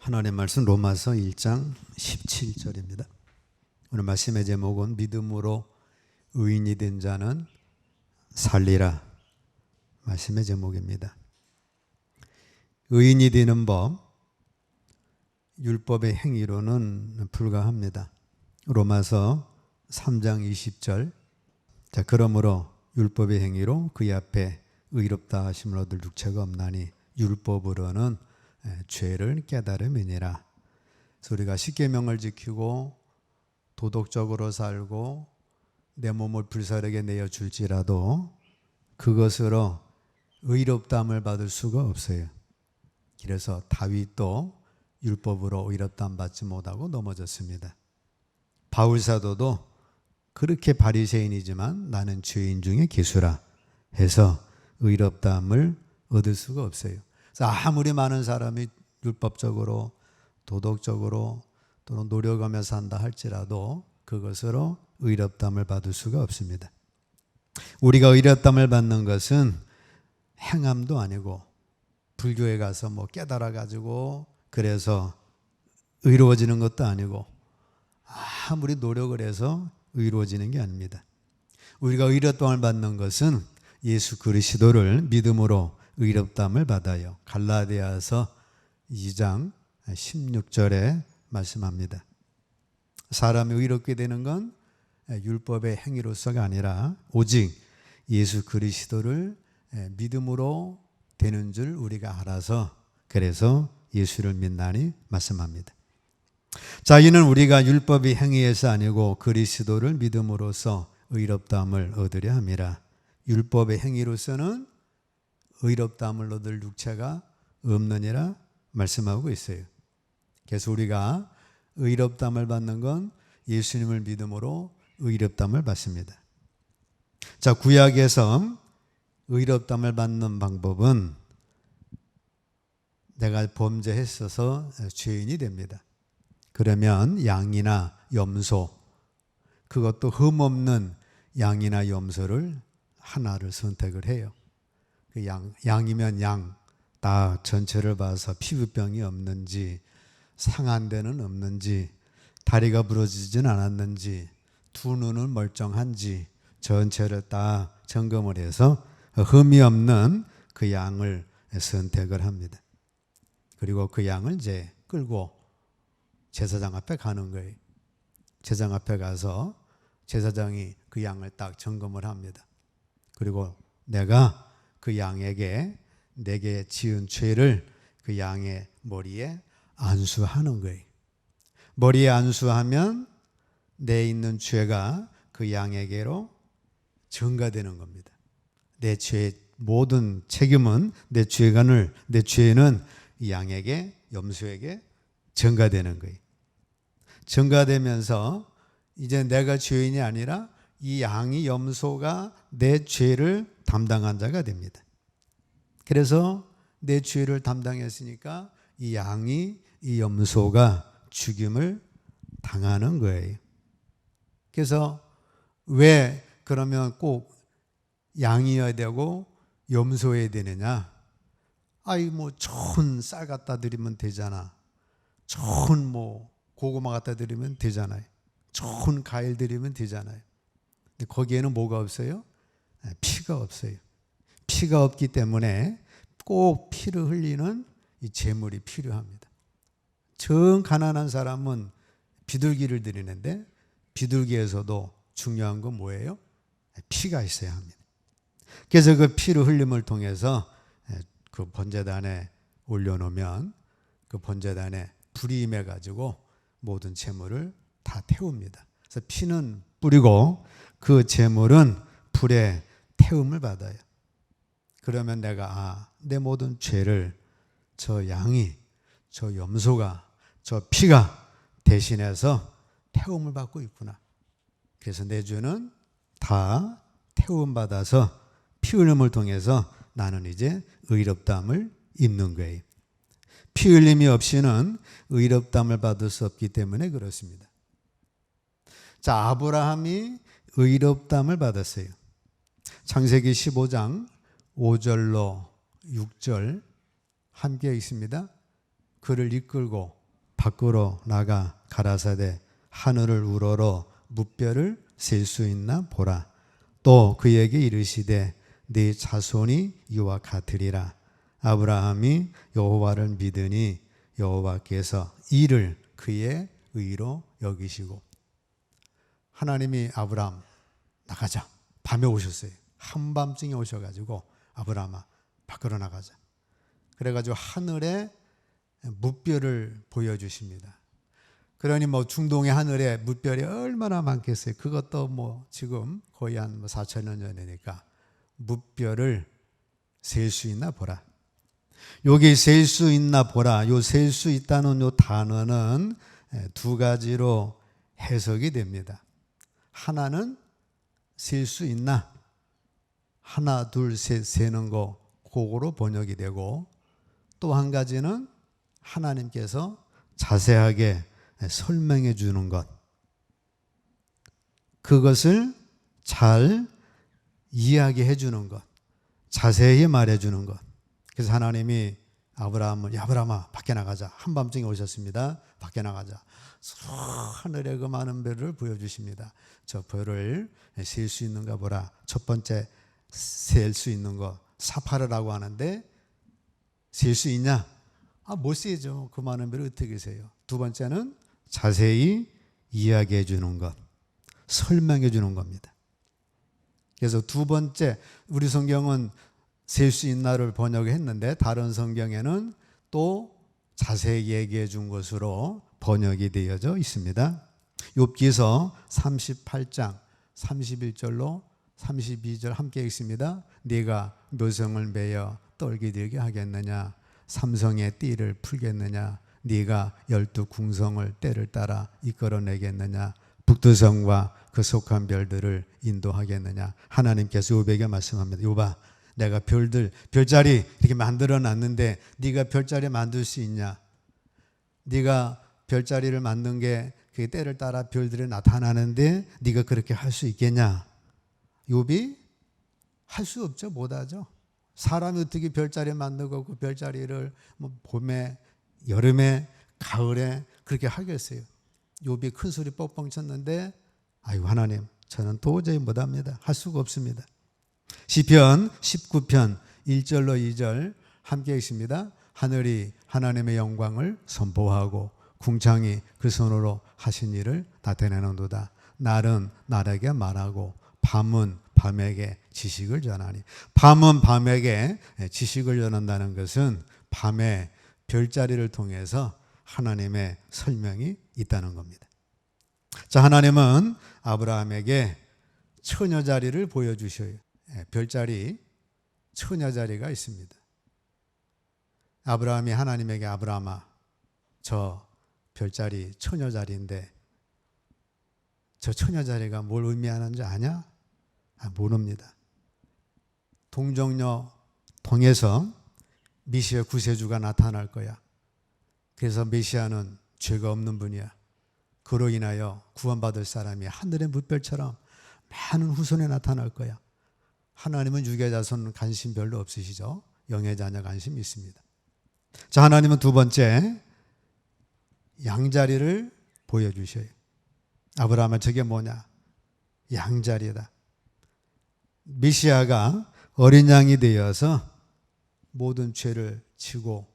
하나님의 말씀 로마서 1장 17절입니다. 오늘 말씀의 제목은 믿음으로 의인이 된 자는 살리라. 말씀의 제목입니다. 의인이 되는 법, 율법의 행위로는 불가합니다. 로마서 3장 20절. 자, 그러므로 율법의 행위로 그의 앞에 의롭다 하심을 얻을 육체가 없나니 율법으로는 죄를 깨달음이니라. 그래서 우리가 십계명을 지키고 도덕적으로 살고 내 몸을 불사르게 내어줄지라도 그것으로 의롭다함을 받을 수가 없어요. 그래서 다윗도 율법으로 의롭다함 받지 못하고 넘어졌습니다. 바울사도도 그렇게 바리새인이지만 나는 죄인 중에 기수라 해서 의롭다함을 얻을 수가 없어요. 그래서 아무리 많은 사람이 율법적으로 도덕적으로 또는 노력하며 산다 할지라도 그것으로 의롭다함을 받을 수가 없습니다. 우리가 의롭다함을 받는 것은 행함도 아니고 불교에 가서 깨달아 가지고 그래서 의로워지는 것도 아니고 아무리 노력을 해서 의로워지는 게 아닙니다. 우리가 의롭다함을 받는 것은 예수 그리스도를 믿음으로 의롭다함을 받아요. 갈라디아서 2장 16절에 말씀합니다. 사람이 의롭게 되는 건 율법의 행위로서가 아니라 오직 예수 그리스도를 믿음으로 되는 줄 우리가 알아서 그래서 예수를 믿나니 말씀합니다. 자, 이는 우리가 율법의 행위에서 아니고 그리스도를 믿음으로써 의롭다함을 얻으려 함이라. 율법의 행위로서는 의롭다함을 얻을 육체가 없느니라 말씀하고 있어요. 그래서 우리가 의롭다함을 받는 건 예수님을 믿음으로 의롭다함을 받습니다. 자, 구약에서 의롭다함을 받는 방법은 내가 범죄했어서 죄인이 됩니다. 그러면 양이나 염소, 그것도 흠없는 양이나 염소를 하나를 선택을 해요. 그 양이면 양, 다 전체를 봐서 피부병이 없는지, 상한 데는 없는지, 다리가 부러지진 않았는지, 두 눈은 멀쩡한지, 전체를 다 점검을 해서 흠이 없는 그 양을 선택을 합니다. 그리고 그 양을 이제 끌고 제사장 앞에 가는 거예요. 제사장 앞에 가서 제사장이 그 양을 딱 점검을 합니다. 그리고 내가 그 양에게 내게 지은 죄를 그 양의 머리에 안수하는 거예요. 머리에 안수하면 내 있는 죄가 그 양에게로 전가되는 겁니다. 내 죄의 모든 책임은 내 죄는 이 양에게, 염소에게 전가되는 거예요. 전가되면서 이제 내가 죄인이 아니라 이 양이, 염소가 내 죄를 담당한 자가 됩니다. 그래서 내 죄를 담당했으니까 이 양이, 이 염소가 죽임을 당하는 거예요. 그래서 왜 그러면 꼭 양이어야 되고 염소여야 되느냐? 좋은 쌀 갖다 드리면 되잖아. 좋은 고구마 갖다 드리면 되잖아요. 좋은 과일 드리면 되잖아요. 근데 거기에는 뭐가 없어요? 피가 없어요. 피가 없기 때문에 꼭 피를 흘리는 이 제물이 필요합니다. 정 가난한 사람은 비둘기를 드리는데 비둘기에서도 중요한 건 뭐예요? 피가 있어야 합니다. 그래서 그 피를 흘림을 통해서 그 번제단에 올려놓으면 그 번제단에 불이 임해가지고 모든 제물을 다 태웁니다. 그래서 피는 뿌리고 그 제물은 불에 태움을 받아요. 그러면 내가 내 모든 죄를 저 양이, 저 염소가, 저 피가 대신해서 태움을 받고 있구나. 그래서 내 죄는 다 태움 받아서 피 흘림을 통해서 나는 이제 의롭다함을 입는 거예요. 피 흘림이 없이는 의롭다함을 받을 수 없기 때문에 그렇습니다. 자, 아브라함이 의롭다함을 받았어요. 창세기 15장 5절로 6절 함께 있습니다. 그를 이끌고 밖으로 나가 가라사대 하늘을 우러러 무뼈를 셀 수 있나 보라. 또 그에게 이르시되 네 자손이 이와 같으리라. 아브라함이 여호와를 믿으니 여호와께서 이를 그의 의로 여기시고. 하나님이 아브라함 나가자. 밤에 오셨어요. 한밤중에 오셔가지고 아브라함아 밖으로 나가자. 그래가지고 하늘에 무뼈를 보여주십니다. 그러니 뭐 중동의 하늘에 무별이 얼마나 많겠어요. 그것도 뭐 지금 거의 한 4,000년 전이니까 무별을 셀 수 있나 보라. 여기 셀 수 있나 보라. 요 셀 수 있다는 요 단어는 두 가지로 해석이 됩니다. 하나는 셀 수 있나, 하나 둘 셋 세는 거 그거로 번역이 되고, 또 한 가지는 하나님께서 자세하게 설명해 주는 것, 그것을 잘 이야기해 주는 것, 자세히 말해 주는 것. 그래서 하나님이 아브라함을 야 아브라함아 밖에 나가자. 한밤중에 오셨습니다. 밖에 나가자. 하늘의 그 많은 별을 보여주십니다. 저 별을 셀 수 있는가 보라. 첫 번째 셀 수 있는 거 사파르라고 하는데 셀 수 있냐? 못 세죠. 그 많은 별을 어떻게 세요? 두 번째는 자세히 이야기해 주는 것, 설명해 주는 겁니다. 그래서 두 번째, 우리 성경은 셀 수 있나를 번역했는데 다른 성경에는 또 자세히 얘기해 준 것으로 번역이 되어져 있습니다. 욥기서 38장 31절로 32절 함께 읽습니다. 네가 묘성을 매여 떨게 되게 하겠느냐? 삼성의 띠를 풀겠느냐? 네가 12궁성을 때를 따라 이끌어내겠느냐? 북두성과 그 속한 별들을 인도하겠느냐? 하나님께서 욥에게 말씀합니다. 욥아, 내가 별자리 이렇게 만들어 놨는데 네가 별자리 만들 수 있냐? 네가 별자리를 만든 게 그 때를 따라 별들이 나타나는데 네가 그렇게 할 수 있겠냐? 욥이 할 수 없죠. 못하죠. 사람이 어떻게 별자리 만들고 그 별자리를 뭐 봄에, 여름에, 가을에 그렇게 하겠어요? 욥이 큰 소리 뻥뻥 쳤는데 아이고 하나님, 저는 도저히 못합니다. 할 수가 없습니다. 시편 19편 1절로 2절 함께 읽습니다. 하늘이 하나님의 영광을 선포하고 궁창이 그 손으로 하신 일을 나타내는도다. 날은 날에게 말하고 밤은 밤에게 지식을 전하니. 밤은 밤에게 지식을 전한다는 것은 밤에 별자리를 통해서 하나님의 설명이 있다는 겁니다. 자, 하나님은 아브라함에게 처녀자리를 보여주셔요. 별자리, 처녀자리가 있습니다. 아브라함이 하나님에게 아브라함아, 저 별자리 처녀자리인데 저 처녀자리가 뭘 의미하는지 아냐? 모릅니다. 동정녀 통해서 메시아 구세주가 나타날 거야. 그래서 메시아는 죄가 없는 분이야. 그로 인하여 구원받을 사람이 하늘의 무별처럼 많은 후손에 나타날 거야. 하나님은 유괴자손 관심 별로 없으시죠? 영의 자녀 관심 있습니다. 자, 하나님은 두 번째 양자리를 보여주셔요. 아브라함은 저게 뭐냐? 양자리다. 메시아가 어린 양이 되어서 모든 죄를 지고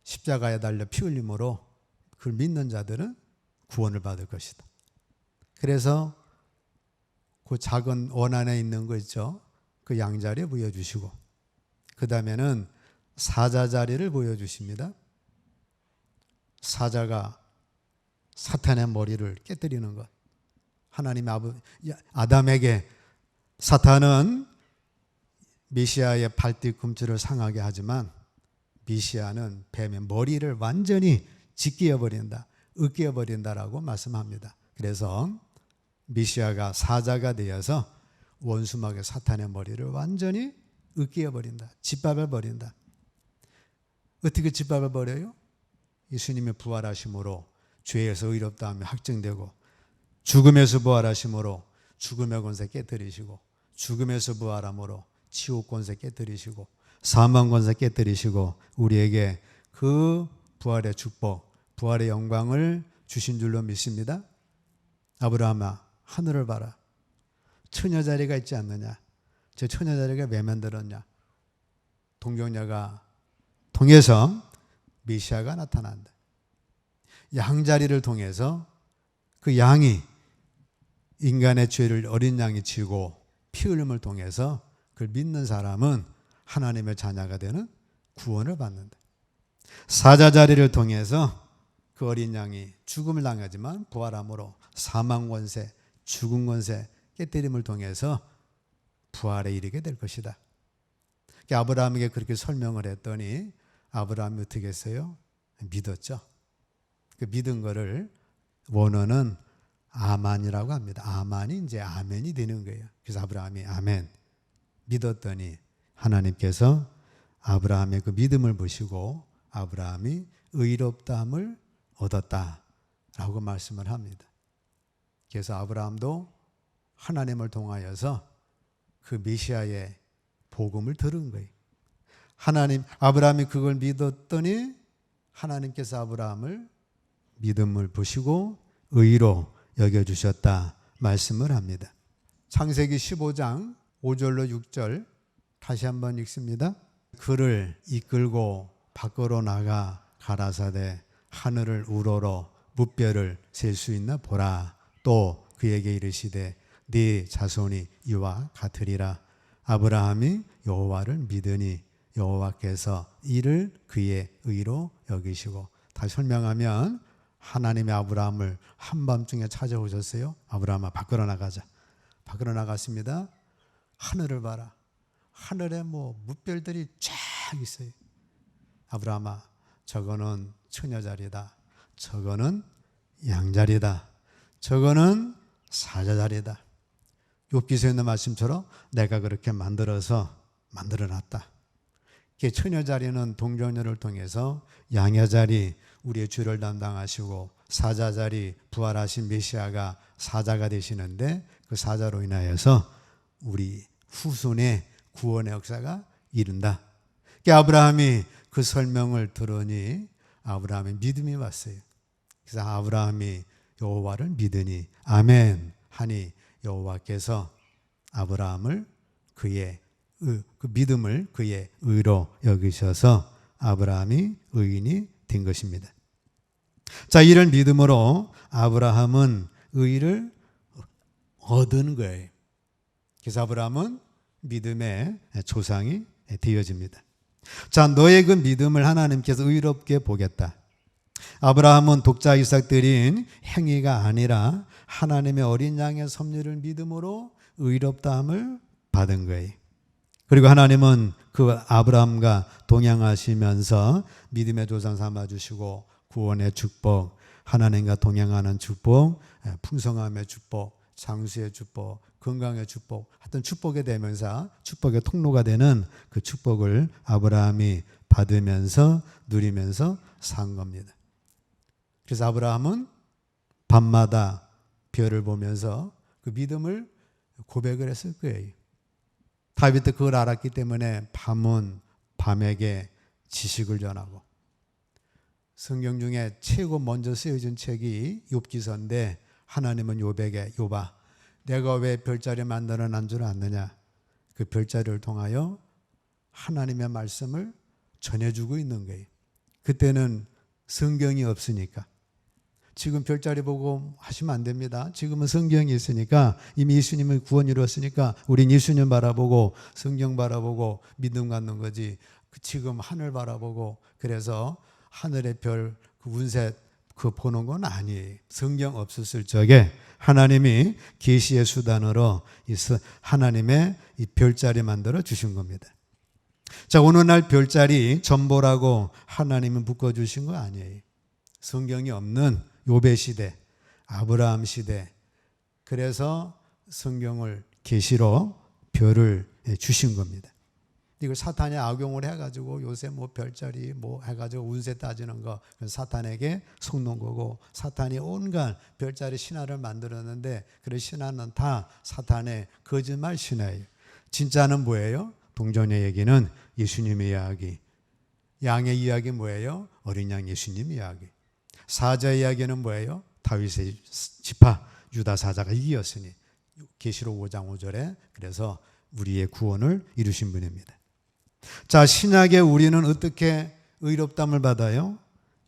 십자가에 달려 피 흘림으로 그걸 믿는 자들은 구원을 받을 것이다. 그래서 그 작은 원 안에 있는 거 있죠? 그 양자리 보여주시고, 그 다음에는 사자자리를 보여주십니다. 사자가 사탄의 머리를 깨뜨리는 것. 하나님 아담에게 사탄은 메시아의 발뒤꿈치를 상하게 하지만 메시아는 뱀의 머리를 완전히 짓깨어버린다, 으깨어버린다라고 말씀합니다. 그래서 메시아가 사자가 되어서 원수막의 사탄의 머리를 완전히 으깨어버린다, 짓밟아버린다. 어떻게 짓밟아버려요? 예수님의 부활하심으로 죄에서 의롭다 하며 확증되고, 죽음에서 부활하심으로 죽음의 권세 깨뜨리시고, 죽음에서 부활함으로 지옥 권세 깨뜨리시고, 사망 권세 깨뜨리시고, 우리에게 그 부활의 축복, 부활의 영광을 주신 줄로 믿습니다. 아브라함아, 하늘을 봐라. 처녀 자리가 있지 않느냐? 저 처녀 자리가 왜 만들었냐? 동정녀가 통해서 메시아가 나타난다. 양자리를 통해서 그 양이 인간의 죄를 어린 양이 지고 피 흘림을 통해서 그걸 믿는 사람은 하나님의 자녀가 되는 구원을 받는다. 사자 자리를 통해서 그 어린 양이 죽음을 당하지만 부활함으로 사망 권세, 죽음 권세, 깨뜨림을 통해서 부활에 이르게 될 것이다. 아브라함에게 그렇게 설명을 했더니 아브라함이 어떻게 했어요? 믿었죠. 그 믿은 거를 원어는 아만이라고 합니다. 아만이 이제 아멘이 되는 거예요. 그래서 아브라함이 아멘 믿었더니 하나님께서 아브라함의 그 믿음을 보시고 아브라함이 의롭다함을 얻었다라고 말씀을 합니다. 그래서 아브라함도 하나님을 통하여서 그 메시아의 복음을 들은 거예요. 아브라함이 그걸 믿었더니 하나님께서 아브라함을 믿음을 보시고 의로 여겨주셨다 말씀을 합니다. 창세기 15장 5절로 6절 다시 한번 읽습니다. 그를 이끌고 밖으로 나가 가라사대 하늘을 우러러 무뼈를 셀 수 있나 보라. 또 그에게 이르시되 네 자손이 이와 같으리라. 아브라함이 여호와를 믿으니 여호와께서 이를 그의 의로 여기시고. 다시 설명하면 하나님의 아브라함을 한밤중에 찾아오셨어요. 아브라함아 밖으로 나가자. 밖으로 나갔습니다. 하늘을 봐라. 하늘에 무별들이 쫙 있어요. 아브라함아 저거는 처녀자리다. 저거는 양자리다. 저거는 사자자리다. 욥기서에 있는 말씀처럼 내가 그렇게 만들어놨다. 처녀자리는 동정녀를 통해서 양여자리 우리의 죄를 담당하시고 사자자리 부활하신 메시아가 사자가 되시는데 그 사자로 인하여서 우리 후손의 구원의 역사가 이른다. 아브라함이 그 설명을 들으니 아브라함의 믿음이 왔어요. 그래서 아브라함이 여호와를 믿으니 아멘 하니 여호와께서 아브라함을 그 믿음을 그의 의로 여기셔서 아브라함이 의인이 된 것입니다. 자, 이런 믿음으로 아브라함은 의를 얻은 거예요. 그래서 아브라함은 믿음의 조상이 되어집니다. 자, 너의 그 믿음을 하나님께서 의롭게 보겠다. 아브라함은 독자 이삭 드린 행위가 아니라 하나님의 어린 양의 섭리를 믿음으로 의롭다함을 받은 거예요. 그리고 하나님은 그 아브라함과 동행하시면서 믿음의 조상 삼아주시고 구원의 축복, 하나님과 동행하는 축복, 풍성함의 축복, 장수의 축복, 건강의 축복, 하여튼 축복의 대명사, 축복의 통로가 되는 그 축복을 아브라함이 받으면서 누리면서 산 겁니다. 그래서 아브라함은 밤마다 별을 보면서 그 믿음을 고백을 했을 거예요. 다윗도 그걸 알았기 때문에 밤은 밤에게 지식을 전하고, 성경 중에 최고 먼저 쓰여진 책이 욥기서인데 하나님은 욥에게 욥아 내가 왜 별자리 만들어 난 줄 아느냐. 그 별자리를 통하여 하나님의 말씀을 전해주고 있는 거예요. 그때는 성경이 없으니까. 지금 별자리 보고 하시면 안 됩니다. 지금은 성경이 있으니까 이미 예수님의 구원 이루었으니까 우린 예수님 바라보고 성경 바라보고 믿음 갖는 거지. 지금 하늘 바라보고 그래서 하늘의 별, 그 운세 그 보는 건 아니에요. 성경 없었을 적에 하나님이 계시의 수단으로 하나님의 이 별자리 만들어 주신 겁니다. 자, 어느 날 별자리 전보라고 하나님은 묶어주신 거 아니에요. 성경이 없는 욥의 시대, 아브라함 시대, 그래서 성경을 계시로 별을 주신 겁니다. 이걸 사탄이 악용을 해가지고 요새 별자리 해가지고 운세 따지는 거 그건 사탄에게 속는 거고, 사탄이 온갖 별자리 신화를 만들었는데 그런 신화는 다 사탄의 거짓말 신화예요. 진짜는 뭐예요? 동정녀 얘기는 예수님의 이야기, 양의 이야기 뭐예요? 어린 양 예수님 이야기. 사자의 이야기는 뭐예요? 다윗의 지파 유다 사자가 이겼으니 계시록 5장 5절에 그래서 우리의 구원을 이루신 분입니다. 자, 신약에 우리는 어떻게 의롭다함을 받아요?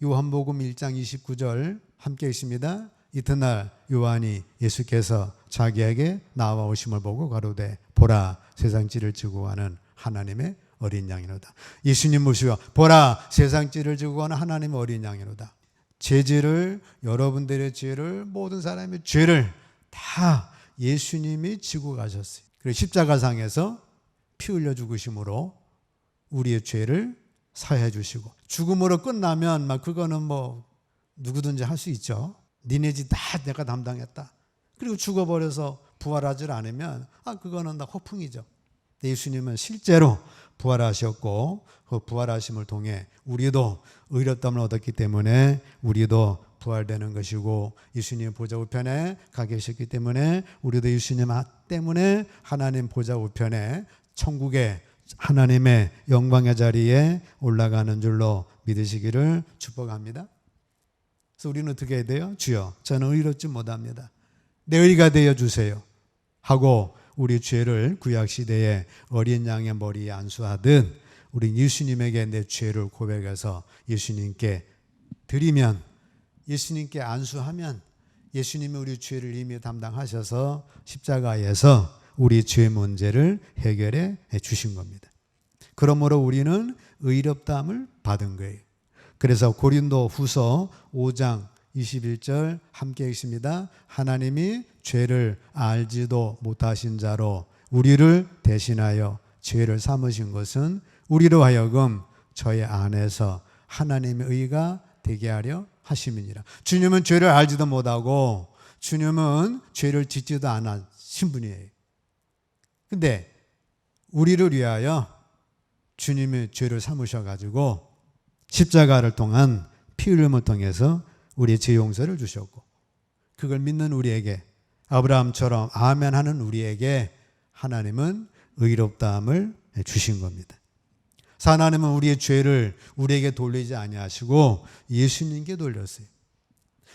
요한복음 1장 29절 함께 있습니다. 이튿날 요한이 예수께서 자기에게 나와오심을 보고 가로되 보라 세상 찌를 지고 가는 하나님의 어린 양이로다. 예수님 모시고 보라 세상 찌를 지고 가는 하나님의 어린 양이로다. 제 죄를, 여러분들의 죄를, 모든 사람의 죄를 다 예수님이 지고 가셨어요. 그리고 십자가상에서 피 흘려 죽으심으로 우리의 죄를 사해 주시고, 죽음으로 끝나면 막 그거는 뭐 누구든지 할 수 있죠. 니네 집 다 내가 담당했다. 그리고 죽어버려서 부활하지 않으면 그거는 다 허풍이죠. 예수님은 실제로 부활하셨고 그 부활하심을 통해 우리도 의롭다함을 얻었기 때문에 우리도 부활되는 것이고, 예수님 보좌 우편에 가 계셨기 때문에 우리도 예수님 때문에 하나님 보좌 우편에 천국의 하나님의 영광의 자리에 올라가는 줄로 믿으시기를 축복합니다. 그래서 우리는 어떻게 해야 돼요? 주여 저는 의롭지 못합니다. 내 의가 되어 주세요 하고 우리 죄를 구약시대에 어린 양의 머리에 안수하듯 우리 예수님에게 내 죄를 고백해서 예수님께 드리면, 예수님께 안수하면 예수님이 우리 죄를 이미 담당하셔서 십자가에서 우리 죄 문제를 해결해 주신 겁니다. 그러므로 우리는 의롭다함을 받은 거예요. 그래서 고린도 후서 5장 21절 함께 읽습니다. 하나님이 죄를 알지도 못하신 자로 우리를 대신하여 죄를 삼으신 것은 우리로 하여금 저의 안에서 하나님의 의가 되게 하려 하심이니라. 주님은 죄를 알지도 못하고 주님은 죄를 짓지도 않으신 분이에요. 근데 우리를 위하여 주님이 죄를 삼으셔가지고 십자가를 통한 피 흘림을 통해서 우리의 죄 용서를 주셨고, 그걸 믿는 우리에게, 아브라함처럼 아멘 하는 우리에게 하나님은 의롭다함을 주신 겁니다. 하나님은 우리의 죄를 우리에게 돌리지 아니하시고 예수님께 돌렸어요.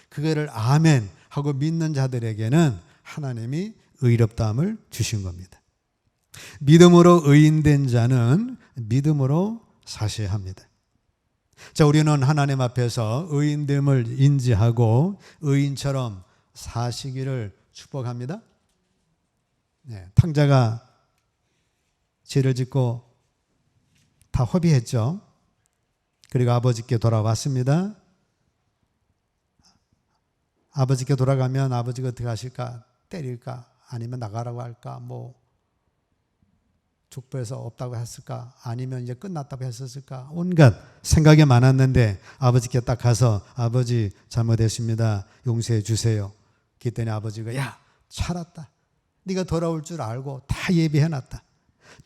그거를 아멘 하고 믿는 자들에게는 하나님이 의롭다함을 주신 겁니다. 믿음으로 의인된 자는 믿음으로 사셔야 합니다. 자, 우리는 하나님 앞에서 의인됨을 인지하고 의인처럼 사시기를 축복합니다. 네, 탕자가 죄를 짓고 다 허비했죠. 그리고 아버지께 돌아왔습니다. 아버지께 돌아가면 아버지가 어떻게 하실까? 때릴까? 아니면 나가라고 할까? 뭐 족보에서 없다고 했을까? 아니면 이제 끝났다고 했었을까? 온갖 생각이 많았는데 아버지께 딱 가서 아버지 잘못했습니다. 용서해 주세요. 그랬더니 아버지가 야 살았다. 네가 돌아올 줄 알고 다 예비해놨다.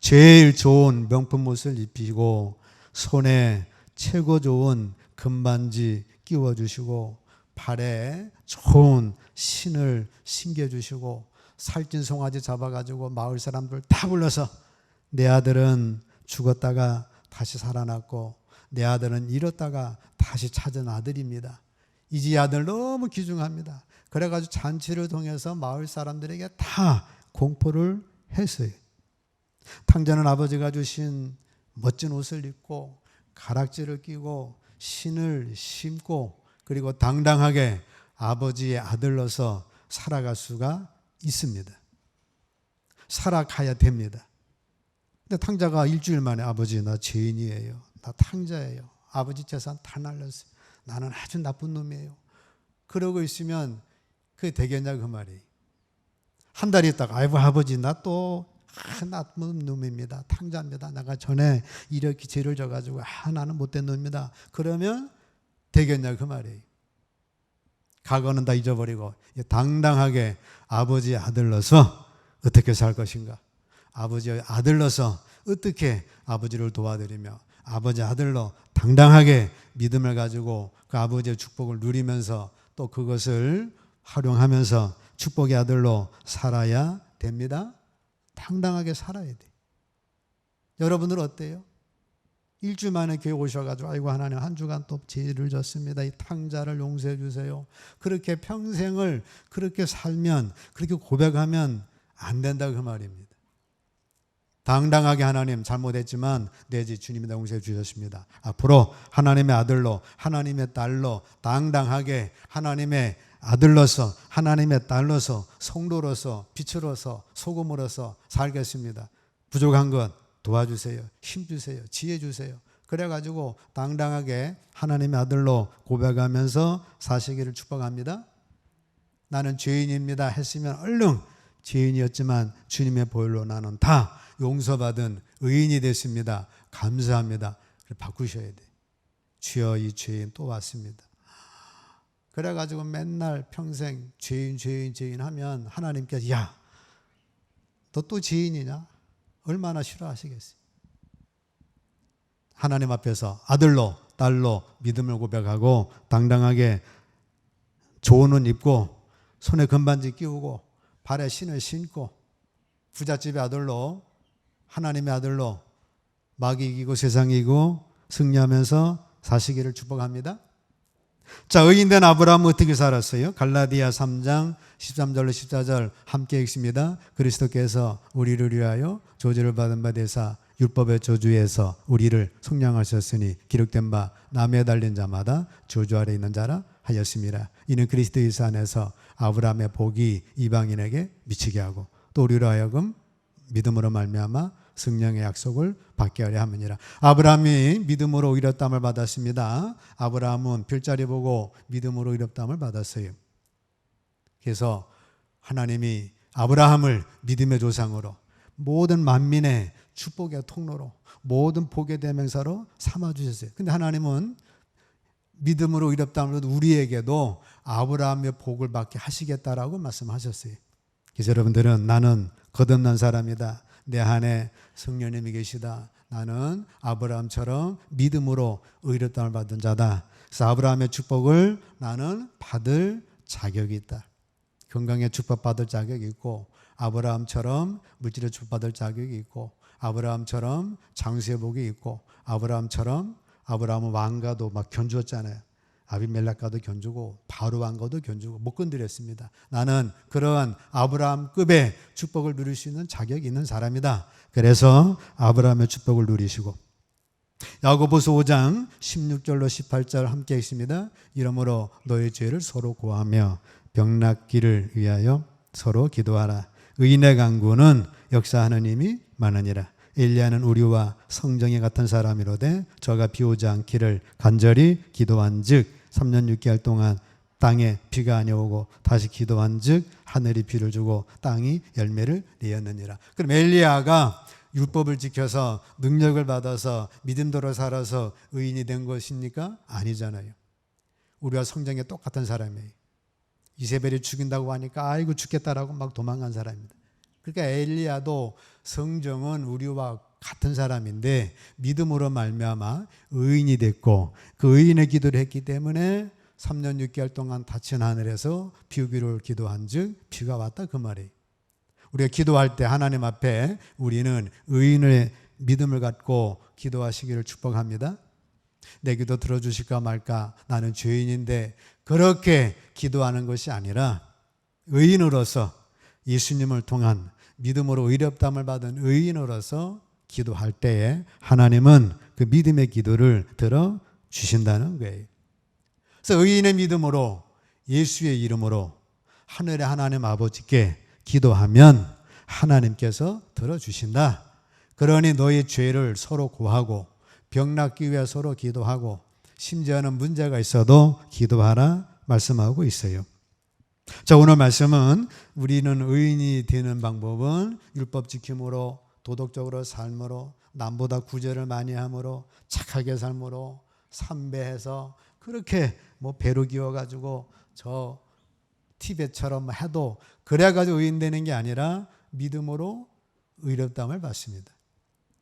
제일 좋은 명품 옷을 입히고 손에 최고 좋은 금반지 끼워주시고 발에 좋은 신을 신겨주시고 살찐 송아지 잡아가지고 마을 사람들 다 불러서 내 아들은 죽었다가 다시 살아났고 내 아들은 잃었다가 다시 찾은 아들입니다. 이 아들 너무 귀중합니다. 그래가지고 잔치를 통해서 마을 사람들에게 다 공포를 했어요. 탕자는 아버지가 주신 멋진 옷을 입고 가락지를 끼고 신을 신고 그리고 당당하게 아버지의 아들로서 살아갈 수가 있습니다. 살아가야 됩니다. 근데 탕자가 일주일 만에 아버지 나 죄인이에요. 나 탕자예요. 아버지 재산 다 날렸어요. 나는 아주 나쁜 놈이에요. 그러고 있으면 그게 되겠냐 그 말이에요. 한 달 있다가 아이고 아버지 나 또 나쁜 놈입니다. 탕자입니다. 내가 전에 이렇게 죄를 져가지고 나는 못된 놈입니다. 그러면 되겠냐 그 말이에요. 과거는 다 잊어버리고 당당하게 아버지의 아들로서 어떻게 살 것인가. 아버지의 아들로서 어떻게 아버지를 도와드리며 아버지의 아들로 당당하게 믿음을 가지고 그 아버지의 축복을 누리면서 또 그것을 활용하면서 축복의 아들로 살아야 됩니다. 당당하게 살아야 돼. 여러분들 어때요? 일주 만에 교회 오셔가지고 아이고 하나님 한 주간 또 죄를 졌습니다. 이 탕자를 용서해 주세요. 그렇게 평생을 그렇게 살면 그렇게 고백하면 안 된다 그 말입니다. 당당하게 하나님 잘못했지만 내 죄 주님이 용서해 주셨습니다. 앞으로 하나님의 아들로 하나님의 딸로 당당하게 하나님의 아들로서 하나님의 딸로서 성도로서 빛으로서 소금으로서 살겠습니다. 부족한 것 도와주세요. 힘 주세요. 지혜 주세요. 그래가지고 당당하게 하나님의 아들로 고백하면서 사시기를 축복합니다. 나는 죄인입니다 했으면 얼른 죄인이었지만 주님의 보혈로 나는 다 용서받은 의인이 됐습니다. 감사합니다. 바꾸셔야 돼. 주여 이 죄인 또 왔습니다. 그래가지고 맨날 평생 죄인 하면 하나님께서 야, 너 또 죄인이냐? 얼마나 싫어하시겠어요. 하나님 앞에서 아들로 딸로 믿음을 고백하고 당당하게 좋은 옷 입고 손에 금반지 끼우고 발에 신을 신고 부잣집의 아들로 하나님의 아들로 마귀 이기고 세상 이기고 승리하면서 사시기를 축복합니다. 자, 의인된 아브라함은 어떻게 살았어요? 갈라디아 3장 13절로 14절 함께 읽습니다. 그리스도께서 우리를 위하여 저주를 받은 바 되사 율법의 저주에서 우리를 속량하셨으니 기록된 바 나무에 달린 자마다 저주 아래 있는 자라 하였습니다. 이는 그리스도 예수 안에서 아브라함의 복이 이방인에게 미치게 하고 또 우리로 하여금 믿음으로 말미암아 성령의 약속을 받게 하려 함이니라. 아브라함이 믿음으로 의롭다함을 받았습니다. 아브라함은 별자리 보고 믿음으로 의롭다함을 받았어요. 그래서 하나님이 아브라함을 믿음의 조상으로 모든 만민의 축복의 통로로 모든 복의 대명사로 삼아주셨어요. 근데 하나님은 믿음으로 의롭다함을 우리에게도 아브라함의 복을 받게 하시겠다라고 말씀하셨어요. 그래서 여러분들은 나는 거듭난 사람이다. 내 안에 성령님이 계시다. 나는 아브라함처럼 믿음으로 의롭다함을 받은 자다. 그래서 아브라함의 축복을 나는 받을 자격이 있다. 건강의 축복 받을 자격이 있고 아브라함처럼 물질의 축복 받을 자격이 있고 아브라함처럼 장수의 복이 있고 아브라함은 왕가도 막 견주었잖아요. 아비멜렉과도 견주고 바로 왕가도 견주고 못 건드렸습니다. 나는 그러한 아브라함급의 축복을 누릴 수 있는 자격이 있는 사람이다. 그래서 아브라함의 축복을 누리시고 야고보서 5장 16절로 18절 함께 읽습니다. 이러므로 너의 죄를 서로 고하며 병 낫기를 위하여 서로 기도하라. 의인의 간구는 역사하는 힘이 많으니라. 엘리야는 우리와 성정이 같은 사람이로되 저가 비 오지 않기를 간절히 기도한즉 3년 6개월 동안 땅에 비가 아니오고 다시 기도한즉 하늘이 비를 주고 땅이 열매를 내었느니라. 그럼 엘리야가 율법을 지켜서 능력을 받아서 믿음대로 살아서 의인이 된 것입니까? 아니잖아요. 우리와 성정이 똑같은 사람이에요. 이세벨이 죽인다고 하니까 아이고 죽겠다라고 막 도망간 사람입니다. 그러니까 엘리야도 성정은 우리와 같은 사람인데 믿음으로 말미암아 의인이 됐고 그 의인의 기도를 했기 때문에 3년 6개월 동안 닫힌 하늘에서 비 오기를 기도한즉 비가 왔다 그 말이에요. 우리가 기도할 때 하나님 앞에 우리는 의인의 믿음을 갖고 기도하시기를 축복합니다. 내 기도 들어주실까 말까 나는 죄인인데 그렇게 기도하는 것이 아니라 의인으로서 예수님을 통한 믿음으로 의롭다함을 받은 의인으로서 기도할 때에 하나님은 그 믿음의 기도를 들어주신다는 거예요. 그래서 의인의 믿음으로 예수의 이름으로 하늘의 하나님 아버지께 기도하면 하나님께서 들어주신다. 그러니 너희 죄를 서로 고하고 병 낫기 위해 서로 기도하고 심지어는 문제가 있어도 기도하라 말씀하고 있어요. 자, 오늘 말씀은 우리는 의인이 되는 방법은 율법 지킴으로 도덕적으로 삶으로 남보다 구제를 많이 함으로 착하게 삶으로 삼배해서 그렇게 뭐 배로 기워가지고 저 티벳처럼 해도 그래가지고 의인 되는 게 아니라 믿음으로 의롭다함을 받습니다.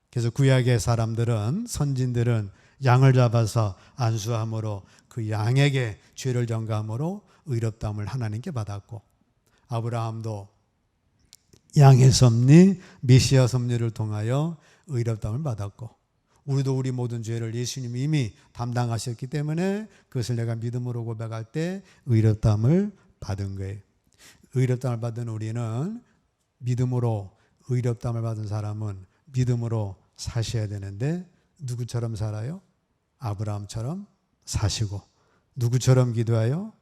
그래서 구약의 사람들은 선진들은 양을 잡아서 안수함으로 그 양에게 죄를 전가함으로 의롭다함을 하나님께 받았고 아브라함도 양의 섭리, 메시아 섭리를 통하여 의롭다함을 받았고 우리도 우리 모든 죄를 예수님이 이미 담당하셨기 때문에 그것을 내가 믿음으로 고백할 때 의롭다함을 받은 거예요. 의롭다함을 받은 우리는 믿음으로, 의롭다함을 받은 사람은 믿음으로 사셔야 되는데 누구처럼 살아요? 아브라함처럼 사시고, 누구처럼 기도해요?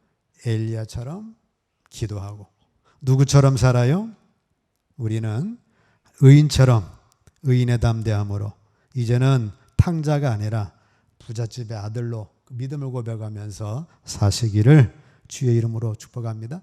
엘리야처럼 기도하고. 누구처럼 살아요? 우리는 의인처럼, 의인의 담대함으로 이제는 탕자가 아니라 부잣집의 아들로 믿음을 고백하면서 사시기를 주의 이름으로 축복합니다.